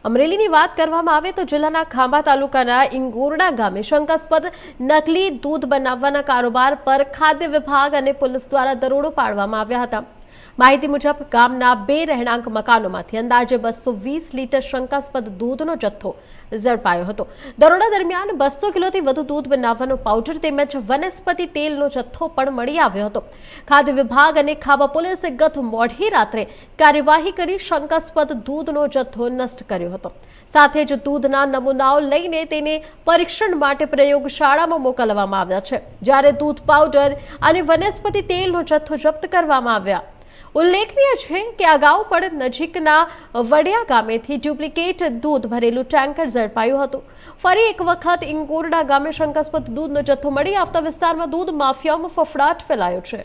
અમરેલીની વાત કરવામાં આવે તો જિલ્લાના ખાંભા તાલુકાના ઇંગોરડા ગામે શંકાસ્પદ નકલી દૂધ બનાવવાના કારોબાર પર ખાદ્ય વિભાગ અને પોલીસ દ્વારા દરોડો પાડવામાં આવ્યા હતા। માહિતી મુજબ ગામના 2 રહેણાંક મકાનોમાંથી અંદાજે 220 લીટર શંકાસ્પદ દૂધનો જથ્થો ઝડપાયો હતો। દરોડા દરમિયાન 200 કિલોથી વધુ દૂધ બનાવવાનો પાવડર તેમજ વનસ્પતિ તેલનો જથ્થો પણ મળી આવ્યો હતો। ખાદ્ય વિભાગ અને ખાંભા પોલીસે ગત મોડી રાત્રે કાર્યવાહી કરી શંકાસ્પદ દૂધનો જથ્થો નષ્ટ કર્યો હતો। સાથે જ દૂધના નમૂનાઓ લઈને તેને પરીક્ષણ માટે પ્રયોગશાળામાં મોકલવામાં આવ્યા છે, જ્યારે દૂધ પાવડર અને વનસ્પતિ તેલનો જથ્થો જપ્ત કરવામાં આવ્યા। ઉલ્લેખનીય છે કે અગાઉ પણ નજીકના વડિયા ગામેથી ડુપ્લિકેટ દૂધ ભરેલું ટેન્કર ઝડપાયું હતું। ફરી એક વખત ઇંગોરડા ગામે શંકાસ્પદ દૂધનો જથ્થો મળી આવતા વિસ્તારમાં દૂધ માફિયાઓમાં ફફડાટ ફેલાયો છે।